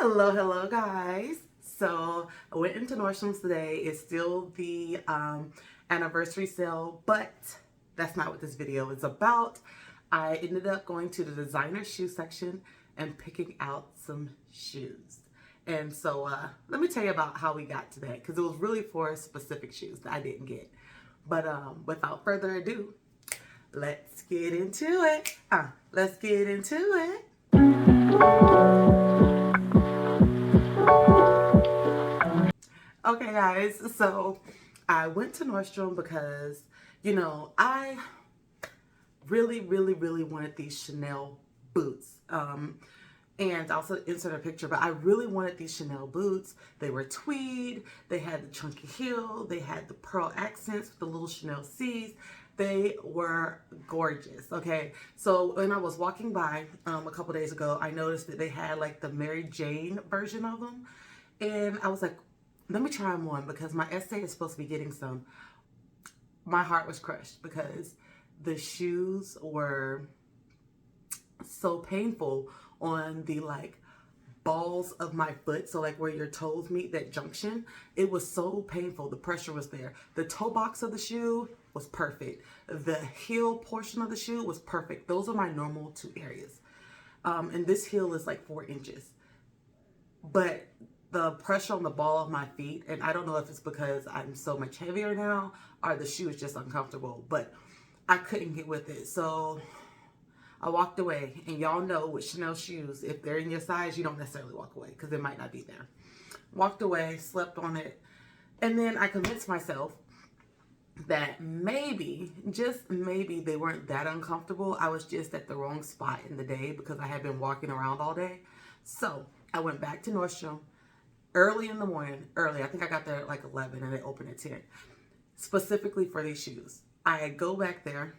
Hello guys. So I went into Nordstrom's today. It's still the anniversary sale, but that's not what this video is about. I ended up going to the designer shoe section and picking out some shoes. And so let me tell you about how we got to that, because it was really for specific shoes that I didn't get. But without further ado, let's get into it. Let's get into it. Okay guys, so I went to Nordstrom because, I really wanted these Chanel boots. And also insert a picture, but I really wanted these Chanel boots. They were tweed, they had the chunky heel, they had the pearl accents with the little Chanel C's. They were gorgeous, okay? So when I was walking by a couple days ago, I noticed that they had like the Mary Jane version of them. And I was like, let me try them on because my essay is supposed to be getting some. My heart was crushed because the shoes were so painful on the like balls of my foot. So like where your toes meet, that junction, it was so painful. The pressure was there. The toe box of the shoe was perfect. The heel portion of the shoe was perfect. Those are my normal two areas. And this heel is like 4 inches. But the pressure on the ball of my feet, and I don't know if it's because I'm so much heavier now or the shoe is just uncomfortable, but I couldn't get with it. So I walked away, and y'all know with Chanel shoes, if they're in your size, you don't necessarily walk away because it might not be there. Walked away, slept on it, and then I convinced myself that maybe, just maybe, they weren't that uncomfortable. I was just at the wrong spot in the day because I had been walking around all day. So I went back to Nordstrom early in the morning, I think I got there at like 11 and they opened at 10, specifically for these shoes. I go back there,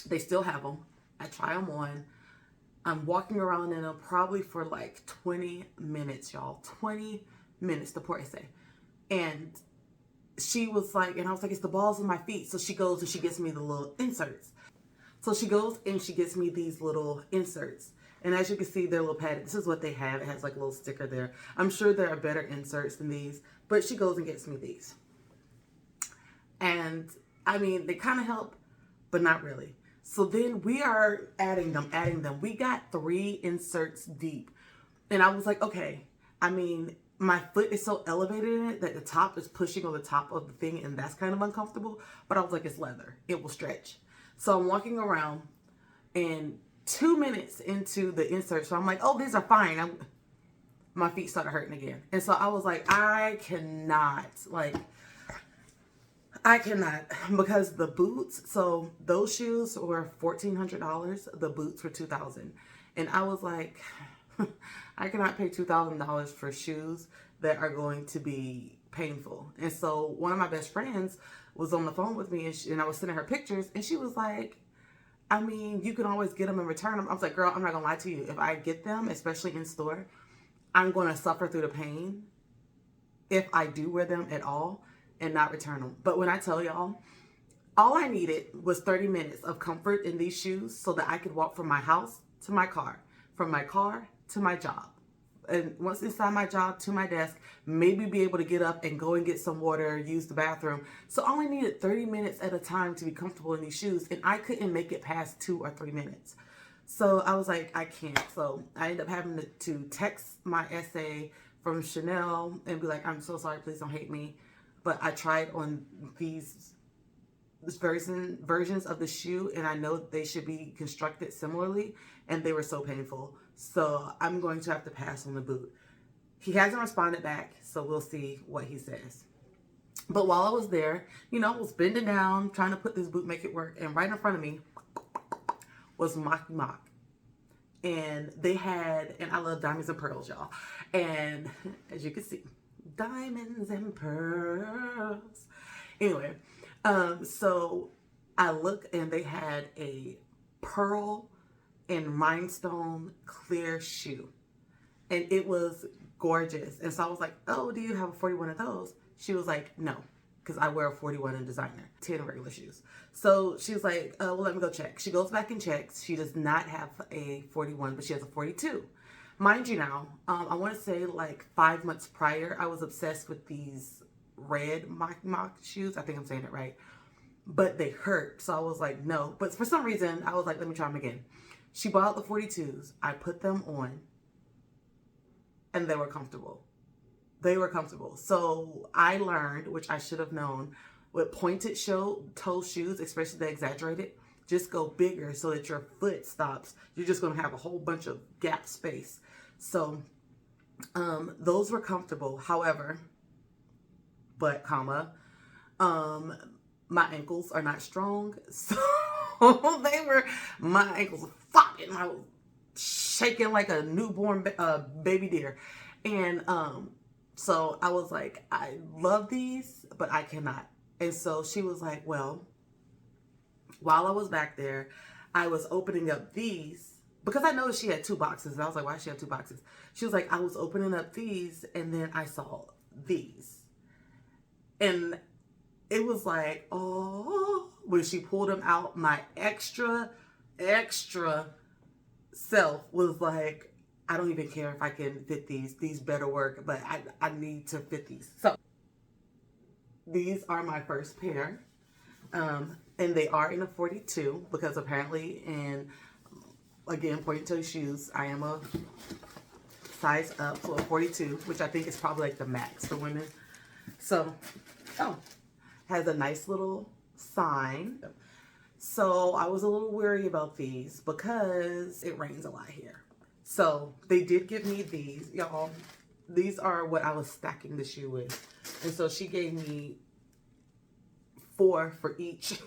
they still have them. I try them on. I'm walking around in them probably for like 20 minutes, y'all. 20 minutes, the poor essay. And she was like, and I was like, it's the balls of my feet. So she goes and she gets me the little inserts. So she goes and she gets me these little inserts. And as you can see, they're a little padded. This is what they have. It has like a little sticker there. I'm sure there are better inserts than these, but she goes and gets me these. And I mean, they kind of help, but not really. So then we are adding them. We got 3 inserts deep. And I was like, okay, I mean, my foot is so elevated in it that the top is pushing on the top of the thing, and that's kind of uncomfortable. But I was like, it's leather. It will stretch. So I'm walking around, and 2 minutes into the insert, so I'm like, oh, these are fine. My feet started hurting again. And so I was like, I cannot, because the boots, so those shoes were $1,400. The boots were $2,000. And I was like, I cannot pay $2,000 for shoes that are going to be painful. And so one of my best friends was on the phone with me, and I was sending her pictures, and she was like, I mean, you can always get them and return them. I was like, girl, I'm not gonna lie to you. If I get them, especially in store, I'm gonna suffer through the pain if I do wear them at all and not return them. But when I tell y'all, all I needed was 30 minutes of comfort in these shoes so that I could walk from my house to my car, from my car to my job. And once inside my job to my desk, maybe be able to get up and go and get some water, use the bathroom. So I only needed 30 minutes at a time to be comfortable in these shoes, and I couldn't make it past 2 or 3 minutes. So I was like, I can't. So I ended up having to text my essay from Chanel and be like, I'm so sorry, please don't hate me. But I tried on these versions of the shoe, and I know they should be constructed similarly, and they were so painful. So I'm going to have to pass on the boot. He hasn't responded back, so we'll see what he says. But while I was there, I was bending down, trying to put this boot, make it work, and right in front of me was Mach Mach. And they had, and I love diamonds and pearls, y'all. And as you can see, diamonds and pearls. Anyway, so I looked, and they had a pearl and rhinestone clear shoe, and it was gorgeous. And so I was like, oh, do you have a 41 of those? She was like, no, because I wear a 41 in designer, 10 regular shoes. So she was like, well, let me go check. She goes back and checks. She does not have a 41, but she has a 42. Mind you now, I want to say like 5 months prior, I was obsessed with these red Mach Mach shoes. I think I'm saying it right. But they hurt. So I was like, no. But for some reason, I was like, let me try them again. She bought out the 42s. I put them on and they were comfortable. They were comfortable. So I learned, which I should have known, with pointed toe shoes, especially the exaggerated, just go bigger so that your foot stops. You're just going to have a whole bunch of gap space. So those were comfortable. However, but comma, my ankles are not strong. So my ankles were flopping. I was shaking like a newborn baby deer. And so I was like, I love these, but I cannot. And so she was like, well, while I was back there, I was opening up these because I noticed she had 2 boxes. And I was like, why does she have 2 boxes? She was like, I was opening up these and then I saw these. And it was like, oh, when she pulled them out, my extra self was like, I don't even care if I can fit these. These better work, but I need to fit these. So these are my first pair. And they are in a 42 because apparently again, pointed toe shoes, I am a size up to a 42, which I think is probably like the max for women. So, has a nice little sign. So I was a little worried about these because it rains a lot here. So they did give me these, y'all. These are what I was stacking the shoe with. And so she gave me 4 for each,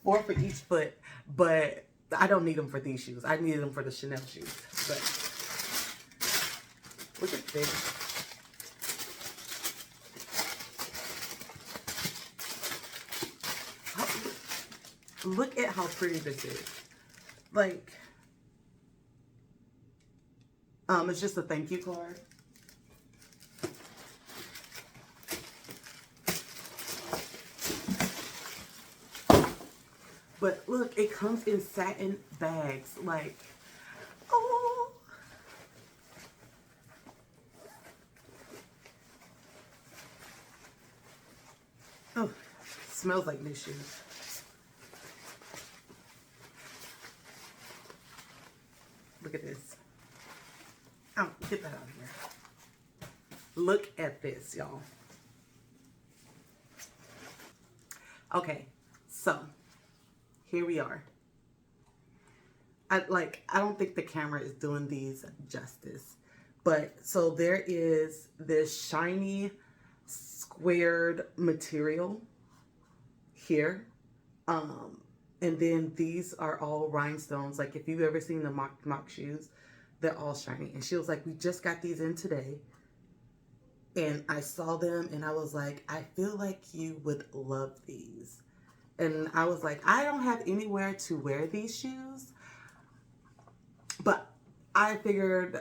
4 for each foot. But I don't need them for these shoes. I needed them for the Chanel shoes. But look at this. Look at how pretty this is. Like, it's just a thank you card. But look, it comes in satin bags. Like, oh. Oh, smells like new shoes. Look at this. Oh, get that out of here. Look at this, y'all. Okay, so here we are. I don't think the camera is doing these justice. But so there is this shiny squared material here. And then these are all rhinestones. Like if you've ever seen the Mach Mach shoes, they're all shiny. And she was like, we just got these in today. And I saw them and I was like, I feel like you would love these. And I was like, I don't have anywhere to wear these shoes. But I figured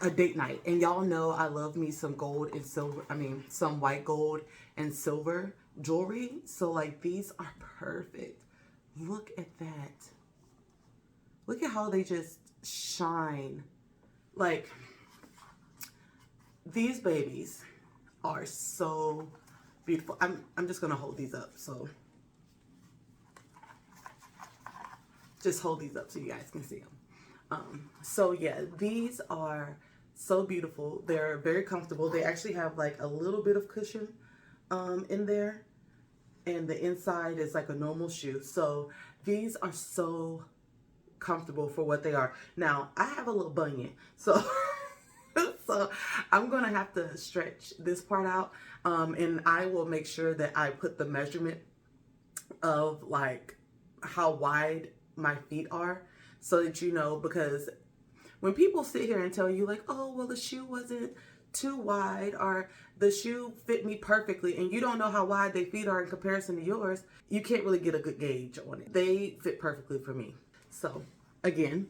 a date night. And y'all know I love me some gold and silver. I mean, some white gold and silver jewelry. So like these are perfect. Look at that. Look at how they just shine. Like, these babies are so beautiful. I'm just going to hold these up. So, just hold these up so you guys can see them. So, yeah, these are so beautiful. They're very comfortable. They actually have like a little bit of cushion in there. And the inside is like a normal shoe. So these are so comfortable for what they are. Now, I have a little bunion. So, so I'm going to have to stretch this part out. And I will make sure that I put the measurement of like how wide my feet are. So that you know, because when people sit here and tell you like, oh, well, the shoe wasn't too wide or the shoe fit me perfectly and you don't know how wide their feet are in comparison to yours, you can't really get a good gauge on it. They fit perfectly for me. So again,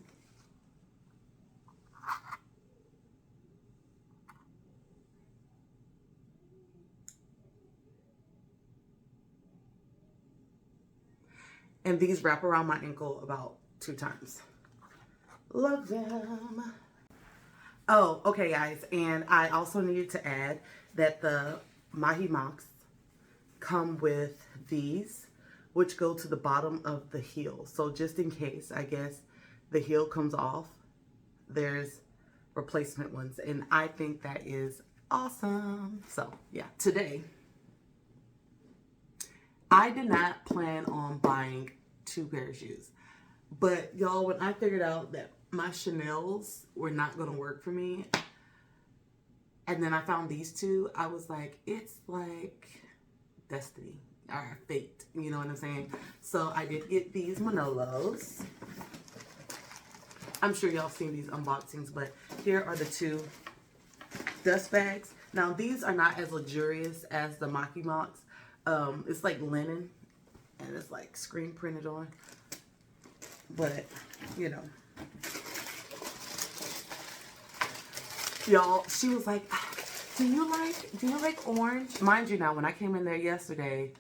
and these wrap around my ankle about 2 times. Love them. Oh, okay, guys. And I also needed to add that the Mach Machs come with these, which go to the bottom of the heel. So just in case, I guess, the heel comes off, there's replacement ones. And I think that is awesome. So yeah, today, I did not plan on buying 2 pair of shoes. But y'all, when I figured out that my Chanel's were not going to work for me, and then I found these 2, I was like, it's like destiny or fate. You know what I'm saying? So I did get these Manolos. I'm sure y'all seen these unboxings, but here are the 2 dust bags. Now, these are not as luxurious as the Mach Machs. It's like linen, and it's like screen printed on. But, you know. Y'all, she was like, do you like orange? Mind you now, when I came in there yesterday,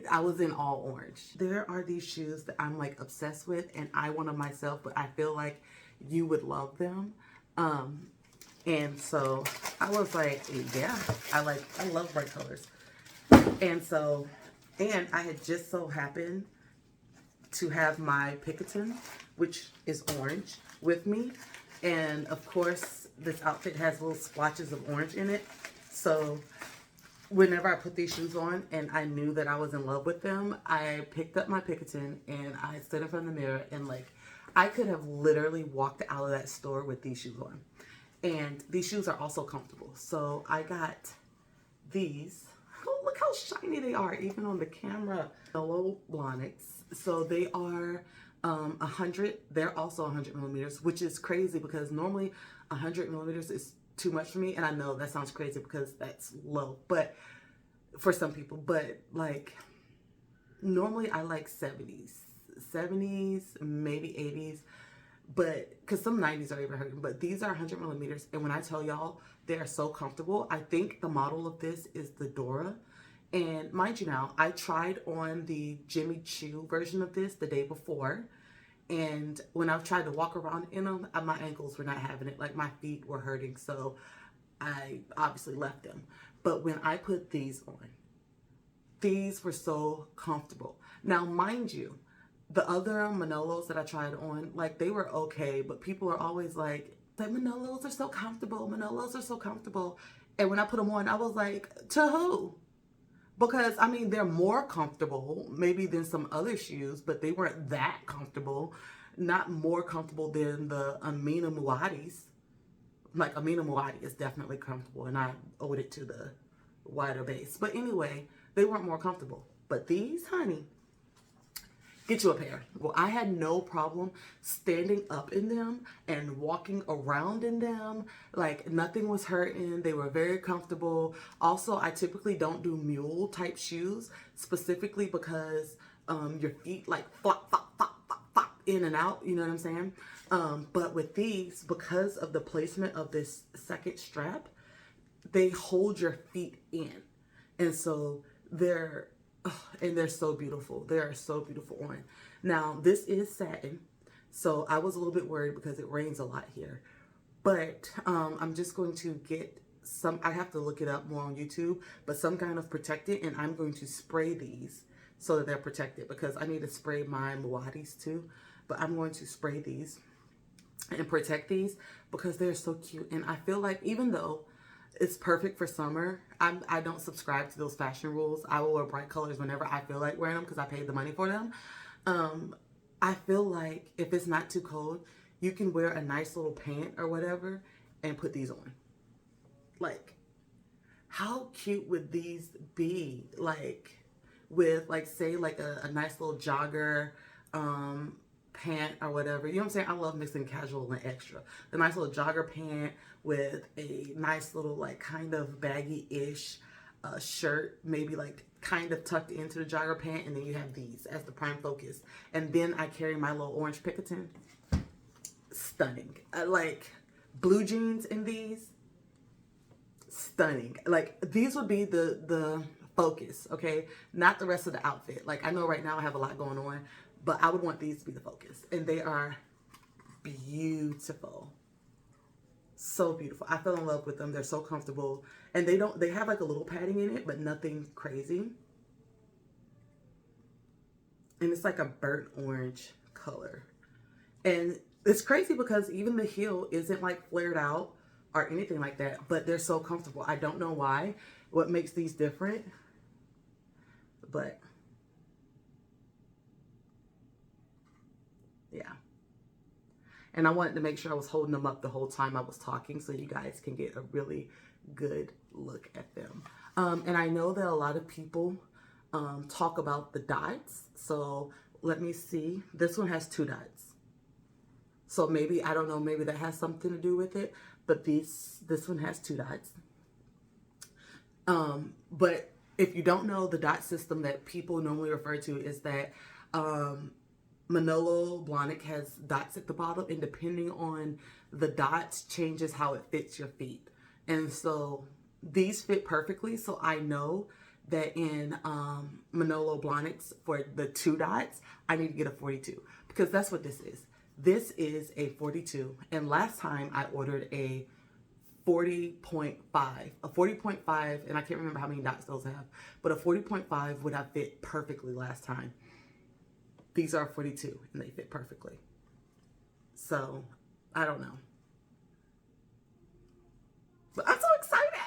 I was in all orange. There are these shoes that I'm like obsessed with, and I want them myself, but I feel like you would love them. And so I was like, yeah, I love bright colors. And I had just so happened to have my Picatinny, which is orange, with me. And of course, this outfit has little splotches of orange in it. So whenever I put these shoes on and I knew that I was in love with them, I picked up my Picatinny and I stood in front of the mirror, and like, I could have literally walked out of that store with these shoes on. And these shoes are also comfortable. So I got these. Oh, look how shiny they are, even on the camera. Manolo Blahniks. So they are 100. They're also 100 millimeters, which is crazy because normally 100 millimeters is too much for me. And I know that sounds crazy because that's low, but for some people, but like normally I like 70s, maybe 80s, but because some 90s are even hurting, but these are 100 millimeters. And when I tell y'all, they are so comfortable. I think the model of this is the Dora. And mind you now, I tried on the Jimmy Choo version of this the day before. And when I've tried to walk around in them, my ankles were not having it. Like, my feet were hurting. So I obviously left them. But when I put these on, these were so comfortable. Now, mind you, the other Manolos that I tried on, like, they were okay. But people are always like, the Manolos are so comfortable. Manolos are so comfortable. And when I put them on, I was like, to who? Because, I mean, they're more comfortable maybe than some other shoes, but they weren't that comfortable. Not more comfortable than the Amina Muaddi's. Like, Amina Muaddi is definitely comfortable, and I owed it to the wider base. But anyway, they weren't more comfortable. But these, honey, get you a pair. Well, I had no problem standing up in them and walking around in them. Like, nothing was hurting. They were very comfortable. Also, I typically don't do mule type shoes, specifically because your feet like flop, flop, flop, flop, flop in and out. You know what I'm saying? But with these, because of the placement of this second strap, they hold your feet in. And so they're so beautiful. They are so beautiful on. Now, this is satin, so I was a little bit worried because it rains a lot here. But I'm just going to get some, I have to look it up more on YouTube, but some kind of protectant, and I'm going to spray these so that they're protected, because I need to spray my Muaddi's too. But I'm going to spray these and protect these because they're so cute. And I feel like even though it's perfect for summer, I don't subscribe to those fashion rules. I will wear bright colors whenever I feel like wearing them because I paid the money for them. I feel like if it's not too cold, you can wear a nice little pant or whatever and put these on. Like, how cute would these be? Like, with, like, say, like a nice little jogger, pant or whatever. You know what I'm saying? I love mixing casual and extra. The nice little jogger pant with a nice little, like, kind of baggy-ish shirt, maybe like kind of tucked into the jogger pant, and then you have these as the prime focus. And then I carry my little orange Picatinny. Stunning. Like, blue jeans in these. Stunning. Like, these would be the focus, okay? Not the rest of the outfit. Like, I know right now I have a lot going on, but I would want these to be the focus. And they are beautiful. So beautiful. I fell in love with them. They're so comfortable. And they have like a little padding in it, but nothing crazy. And it's like a burnt orange color. And it's crazy because even the heel isn't like flared out or anything like that, but they're so comfortable. I don't know why, what makes these different, but yeah. And I wanted to make sure I was holding them up the whole time I was talking so you guys can get a really good look at them. And I know that a lot of people talk about the dots. So let me see. This one has 2 dots. So maybe, I don't know, maybe that has something to do with it. But this one has 2 dots. But if you don't know, the dot system that people normally refer to is that Manolo Blahnik has dots at the bottom, and depending on the dots changes how it fits your feet. And so these fit perfectly. So I know that in Manolo Blahnik's, for the 2 dots, I need to get a 42 because that's what this is. This is a 42. And last time I ordered a 40.5. A 40.5, and I can't remember how many dots those have, but a 40.5 would have fit perfectly last time. These are 42 and they fit perfectly. So, I don't know. But I'm so excited.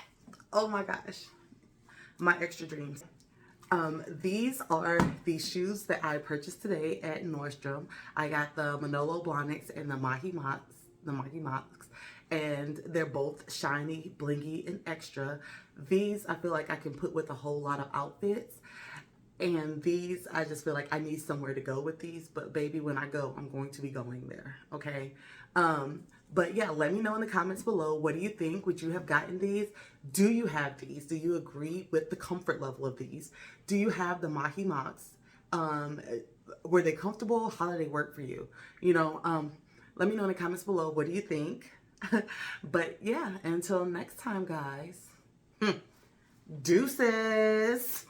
Oh my gosh. My extra dreams. These are the shoes that I purchased today at Nordstrom. I got the Manolo Blahniks and the Mach Machs, and they're both shiny, blingy, and extra. These I feel like I can put with a whole lot of outfits. And these, I just feel like I need somewhere to go with these. But baby, when I go, I'm going to be going there, okay? But yeah, let me know in the comments below. What do you think? Would you have gotten these? Do you have these? Do you agree with the comfort level of these? Do you have the Mach Machs? Were they comfortable? How did they work for you? You know, let me know in the comments below. What do you think? But yeah, until next time, guys. Deuces.